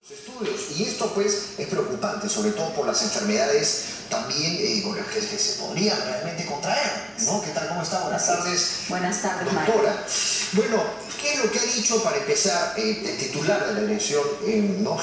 Estudios, y esto pues es preocupante, sobre todo por las enfermedades también con las que se podrían realmente contraer, ¿no? ¿Qué tal? ¿Cómo está? Buenas tardes. Buenas tardes, doctora. Mario. Bueno, ¿qué es lo que ha dicho para empezar el titular de la Dirección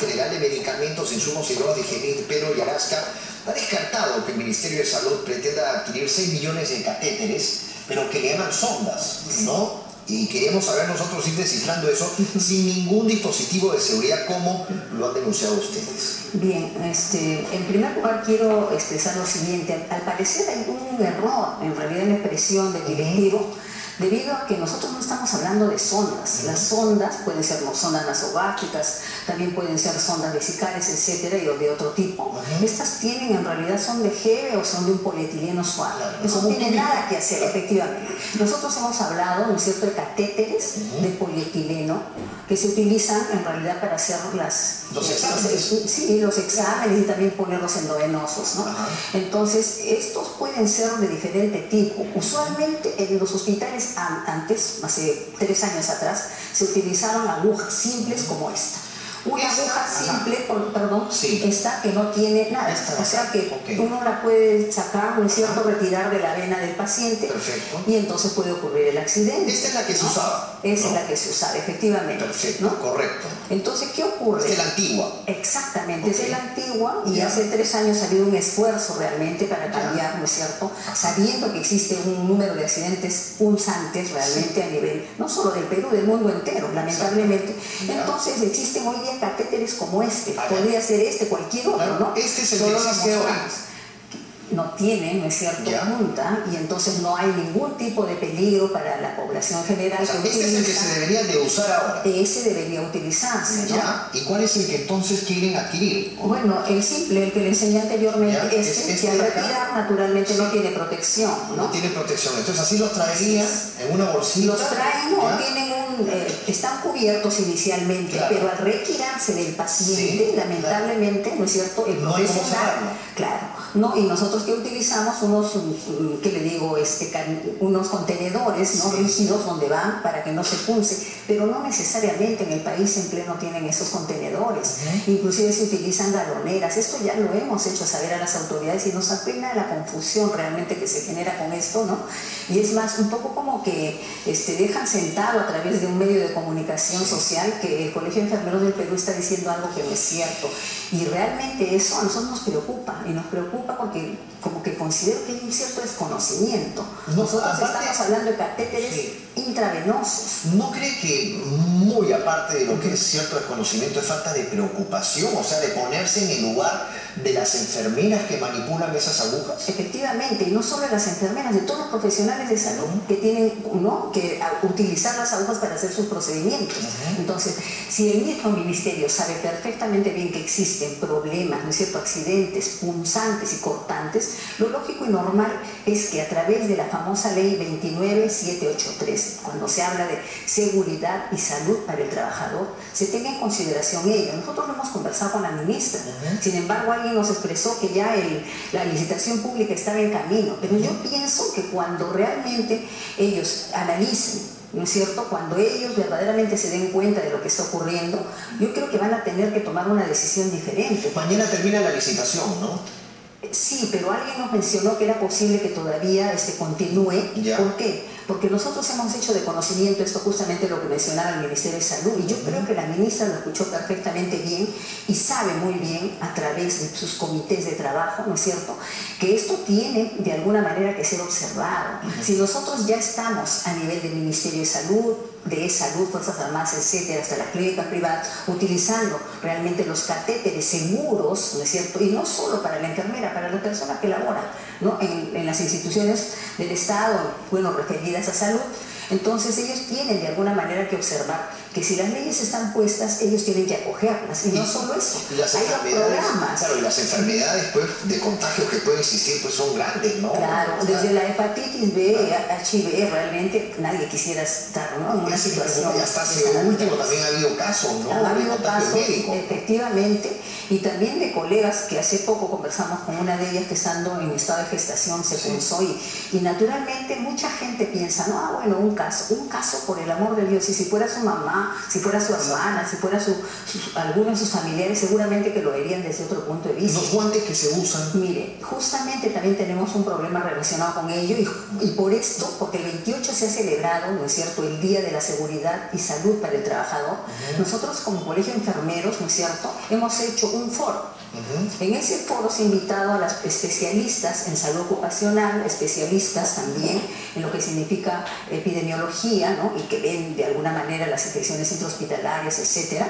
General de Medicamentos, Insumos y Drogas de higiene, Pedro Yarasca? Ha descartado que el Ministerio de Salud pretenda adquirir 6 millones de catéteres, pero que le llaman sondas, ¿no? Y queremos saber nosotros ir descifrando eso sin ningún dispositivo de seguridad, como lo han denunciado ustedes. Bien, en primer lugar quiero expresar lo siguiente. Al parecer hay un error en realidad en la expresión del directivo, debido a que nosotros no estamos hablando de sondas. Las sondas pueden ser sondas nasogástricas, también pueden ser sondas vesicales, etcétera, y de otro tipo. Estas tienen, en realidad, son de gel o son de un polietileno suave. Eso no tiene nada que hacer, efectivamente. Nosotros hemos hablado, ¿no es cierto?, de catéteres de polietileno que se utilizan en realidad para hacer los exámenes y también ponerlos endovenosos, ¿no? Entonces, estos pueden ser de diferente tipo. Usualmente en los hospitales antes, hace 3 años atrás, se utilizaron agujas simples como esta. Una aguja simple, esta que no tiene nada, o sea que uno la puede sacar, ¿no es cierto?, retirar de la vena del paciente. Perfecto. Y entonces puede ocurrir el accidente. Esta es la que se usaba. Esa es la que se usaba, efectivamente. Perfecto, ¿no? Correcto. Entonces, ¿qué ocurre? Esta es la antigua. Exactamente, es la antigua, y hace 3 años ha habido un esfuerzo realmente para cambiar, ¿no es cierto?, sabiendo que existe un número de accidentes punzantes realmente a nivel, no solo del Perú, del mundo entero, lamentablemente. Entonces existen hoy día catéteres como este, podría ser cualquier otro, ¿no? Este es el que existe hoy. No tiene, ¿no es cierto?, punta, y entonces no hay ningún tipo de peligro para la población general. O sea, este es el que se debería de usar ahora. Ese debería utilizarse, ¿no? ¿Y cuál es el que entonces quieren adquirir? Bueno, el simple, el que le enseñé anteriormente, que al retirar naturalmente no tiene protección, ¿no? No tiene protección, entonces así los traerían en una bolsita. Los traen, están cubiertos inicialmente, pero al retirarse del paciente, lamentablemente, ¿no es cierto?, el profesional, y nosotros que utilizamos unos contenedores, ¿no?, rígidos, donde van para que no se punce, pero no necesariamente en el país en pleno tienen esos contenedores. Inclusive se utilizan galoneras. Esto ya lo hemos hecho saber a las autoridades y nos apena la confusión realmente que se genera con esto, ¿no? Y es más, un poco como que dejan sentado a través de un medio de comunicación social que el Colegio de Enfermeros del Perú está diciendo algo que no es cierto. Y realmente eso a nosotros nos preocupa, y nos preocupa porque como que considero que hay un cierto desconocimiento. Nosotros estamos hablando de catéteres intravenosos. ¿No cree que muy aparte de lo que es cierto desconocimiento es falta de preocupación? O sea, de ponerse en el lugar de las enfermeras que manipulan esas agujas. Efectivamente, y no solo de las enfermeras, de todos los profesionales de salud que tienen que utilizar las agujas para hacer sus procedimientos. Entonces, si el mismo ministerio sabe perfectamente bien que existen problemas, ¿no es cierto?, accidentes punzantes y cortantes, lo lógico y normal es que a través de la famosa ley 29783, cuando se habla de seguridad y salud para el trabajador, se tenga en consideración ello. Nosotros lo hemos conversado con la ministra. Sin embargo, alguien nos expresó que ya la licitación pública estaba en camino, pero yo pienso que cuando realmente ellos analicen, ¿no es cierto?, cuando ellos verdaderamente se den cuenta de lo que está ocurriendo, yo creo que van a tener que tomar una decisión diferente. Mañana termina la licitación, ¿no? Sí, pero alguien nos mencionó que era posible que todavía continúe. ¿Por qué? Porque nosotros hemos hecho de conocimiento esto, justamente lo que mencionaba el Ministerio de Salud, y yo creo que la ministra lo escuchó perfectamente bien y sabe muy bien a través de sus comités de trabajo, ¿no es cierto?, que esto tiene de alguna manera que ser observado. Si nosotros ya estamos a nivel del Ministerio de Salud, de salud, Fuerzas Armadas, etcétera, hasta las clínicas privadas, utilizando realmente los catéteres seguros, ¿no es cierto?, y no solo para la enfermera, para la persona que labora, ¿no?, en las instituciones del Estado, referidas a salud. Entonces ellos tienen de alguna manera que observar que si las leyes están puestas, ellos tienen que acogerlas, y no solo eso, hay los programas. Claro, y las enfermedades pues, de contagios que pueden existir pues son grandes, ¿no? Claro, desde la hepatitis B, HIV, realmente nadie quisiera estar, ¿no?, en una situación. Y hasta hace último también ha habido casos, ¿no? Ha habido casos, efectivamente, y también de colegas que hace poco conversamos con una de ellas que estando en estado de gestación se punzó y naturalmente mucha gente piensa, no, bueno, un caso por el amor de Dios, y si fuera su mamá, si fuera su hermana, si fuera alguno de sus familiares, seguramente que lo verían desde otro punto de vista. Los guantes que se usan. Mire, justamente también tenemos un problema relacionado con ello y por esto, porque el 28 se ha celebrado, ¿no es cierto?, el Día de la Seguridad y Salud para el Trabajador. Nosotros como Colegio de Enfermeros, ¿no es cierto?, hemos hecho un foro. En ese foro se ha invitado a las especialistas en salud ocupacional, especialistas también en lo que significa epidemiología, ¿no?, y que ven de alguna manera las infecciones intrahospitalarias, etcétera.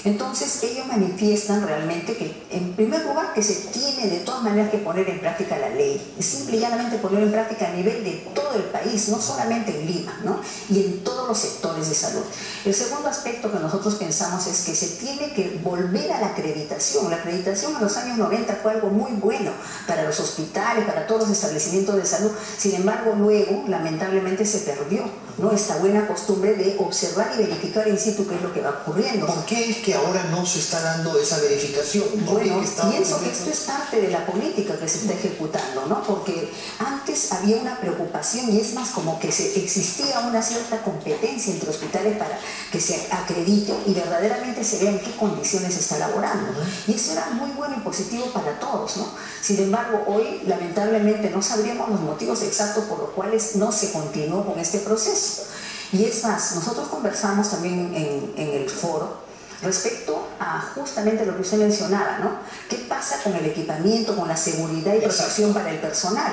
Entonces ellos manifiestan realmente que, en primer lugar, que se tiene de todas maneras que poner en práctica la ley, simple y llanamente poner en práctica a nivel de todo el país, no solamente en Lima, ¿no?, y en todos los sectores de salud. El segundo aspecto que nosotros pensamos es que se tiene que volver a la acreditación. La acreditación en los años 90 fue algo muy bueno para los hospitales, para todos los establecimientos de salud. Sin embargo, luego, lamentablemente, se perdió, ¿no?, esta buena costumbre de observar y verificar in situ qué es lo que va ocurriendo. ¿Por qué es que ahora no se está dando esa verificación? Bueno, pienso que esto es parte de la política que se está ejecutando, ¿no? Porque antes había una preocupación y es más como que existía una cierta competencia entre hospitales para que se acredite y verdaderamente se vea en qué condiciones se está laborando. Y eso era muy bueno y positivo para todos, ¿no? Sin embargo, hoy lamentablemente no sabríamos los motivos exactos por los cuales no se continuó con este proceso. Y es más, nosotros conversamos también en el foro respecto a justamente lo que usted mencionaba, ¿no? ¿Qué pasa con el equipamiento, con la seguridad y protección para el personal?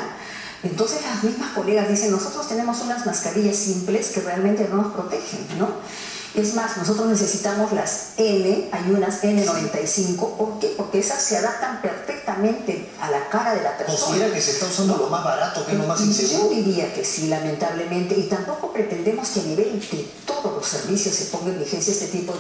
Entonces las mismas colegas dicen, nosotros tenemos unas mascarillas simples que realmente no nos protegen, ¿no? Es más, nosotros necesitamos las N, hay unas N95, ¿por qué? Porque esas se adaptan perfectamente a la cara de la persona. ¿Considera que se está usando lo más barato, que es lo más inseguro? Yo diría que sí, lamentablemente, y tampoco pretendemos que a nivel de todos los servicios se ponga en vigencia este tipo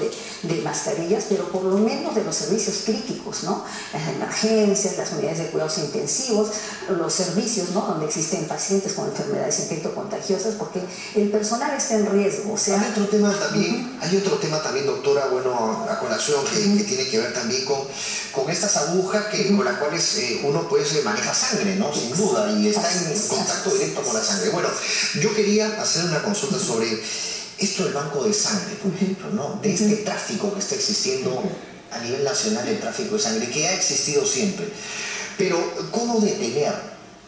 de mascarillas, pero por lo menos de los servicios críticos, ¿no? Las emergencias, las unidades de cuidados intensivos, los servicios, ¿no?, donde existen pacientes con enfermedades infectocontagiosas, porque el personal está en riesgo. O sea, hay otro tema también, doctora, bueno, a colación, que tiene que ver también con estas agujas con las cuales uno pues maneja sangre, ¿no?, sin duda, y está en contacto directo con la sangre. Bueno, yo quería hacer una consulta sobre esto del banco de sangre, por ejemplo, ¿no?, de este tráfico que está existiendo a nivel nacional, el tráfico de sangre, que ha existido siempre. Pero, ¿cómo detener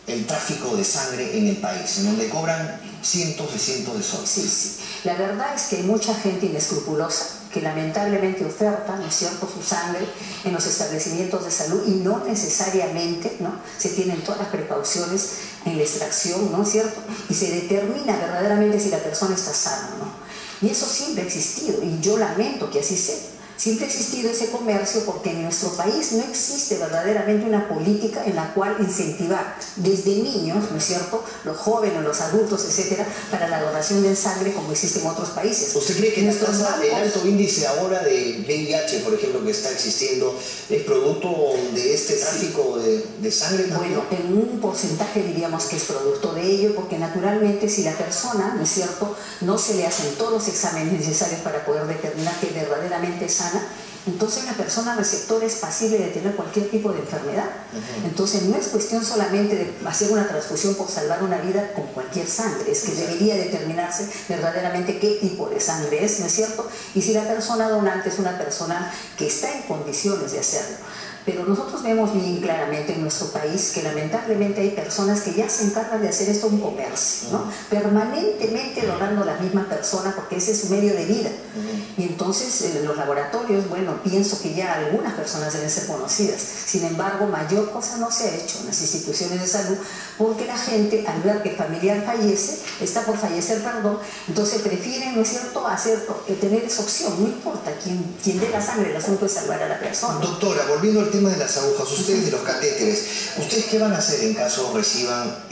el tráfico de sangre en el país, en donde cobran cientos de soles? Sí. La verdad es que hay mucha gente inescrupulosa que lamentablemente oferta, ¿no es cierto?, su sangre en los establecimientos de salud y no necesariamente, ¿no?, se tienen todas las precauciones en la extracción, ¿no es cierto?, y se determina verdaderamente si la persona está sana o no. Y eso siempre ha existido y yo lamento que así sea. Siempre ha existido ese comercio porque en nuestro país no existe verdaderamente una política en la cual incentivar desde niños, ¿no es cierto?, los jóvenes, los adultos, etcétera, para la donación de sangre como existe en otros países. ¿Usted cree que el alto índice ahora de VIH, por ejemplo, que está existiendo, es producto de este tráfico de sangre también? Bueno, en un porcentaje diríamos que es producto de ello, porque naturalmente si la persona, ¿no es cierto?, no se le hacen todos los exámenes necesarios para poder determinar que verdaderamente es sana, entonces la persona receptora es pasible de tener cualquier tipo de enfermedad. Entonces no es cuestión solamente de hacer una transfusión por salvar una vida con cualquier sangre, es que debería determinarse verdaderamente qué tipo de sangre es, ¿no es cierto? Y si la persona donante es una persona que está en condiciones de hacerlo. Pero nosotros vemos bien claramente en nuestro país que lamentablemente hay personas que ya se encargan de hacer esto un comercio, ¿no? Permanentemente donando a las mismas personas porque ese es su medio de vida. Y entonces en los laboratorios, bueno, pienso que ya algunas personas deben ser conocidas. Sin embargo, mayor cosa no se ha hecho en las instituciones de salud porque la gente, al ver que el familiar fallece, está por fallecer, perdón, entonces prefieren, ¿no es cierto?, tener esa opción. No importa quién dé la sangre, el asunto es salvar a la persona. Doctora, volviendo al tema de las agujas, ustedes de los catéteres, ¿ustedes qué van a hacer en caso reciban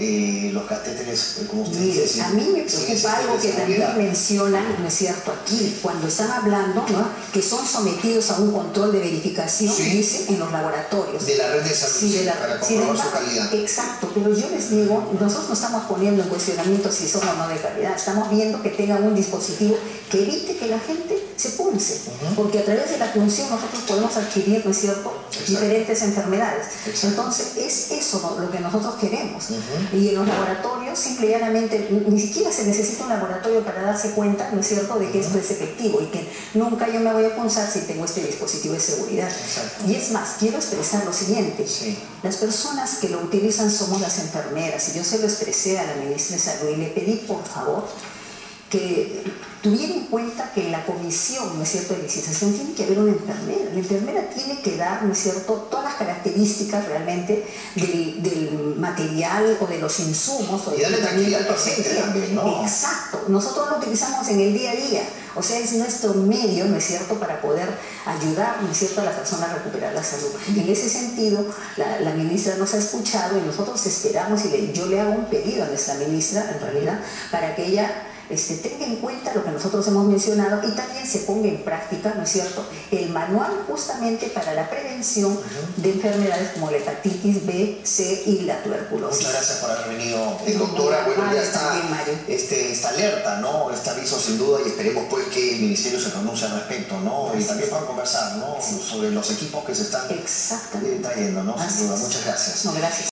los catéteres, como usted dice? A mí me preocupa algo que también mencionan, ¿no es cierto?, aquí, cuando están hablando, ¿no?, que son sometidos a un control de verificación, dice, en los laboratorios. De la red de salud, para comprobar su calidad. Exacto, pero yo les digo, nosotros no estamos poniendo en cuestionamiento si son o no de calidad, estamos viendo que tengan un dispositivo que evite que la gente se punce, porque a través de la punción nosotros podemos adquirir, ¿no es cierto?, diferentes enfermedades. Entonces, es eso lo que nosotros queremos. Y en los laboratorios, simple y llanamente, ni siquiera se necesita un laboratorio para darse cuenta, ¿no es cierto?, de que esto es efectivo y que nunca yo me voy a punzar si tengo este dispositivo de seguridad. Y es más, quiero expresar lo siguiente. Las personas que lo utilizan somos las enfermeras, y yo se lo expresé a la ministra de Salud y le pedí, por favor, que tuviera en cuenta que en la comisión, ¿no es cierto?, de licitación tiene que haber una enfermera. La enfermera tiene que dar, ¿no es cierto?, todas las características realmente del material o de los insumos. Y darle tranquilidad al paciente también, ¿no? Exacto. Nosotros lo utilizamos en el día a día. O sea, es nuestro medio, ¿no es cierto?, para poder ayudar, ¿no es cierto?, a la persona a recuperar la salud. En ese sentido, la ministra nos ha escuchado y nosotros esperamos, y yo le hago un pedido a nuestra ministra, en realidad, para que ella tenga en cuenta lo que nosotros hemos mencionado y también se ponga en práctica, ¿no es cierto?, el manual justamente para la prevención de enfermedades como la hepatitis B, C y la tuberculosis. Muchas gracias por haber venido, doctora. Bueno, ya está esta alerta, ¿no?, este aviso sin duda, y esperemos pues que el Ministerio se pronuncie al respecto, ¿no?, y también puedan conversar, ¿no?, sobre los equipos que se están trayendo, ¿no?, sin duda. Muchas gracias. No, gracias.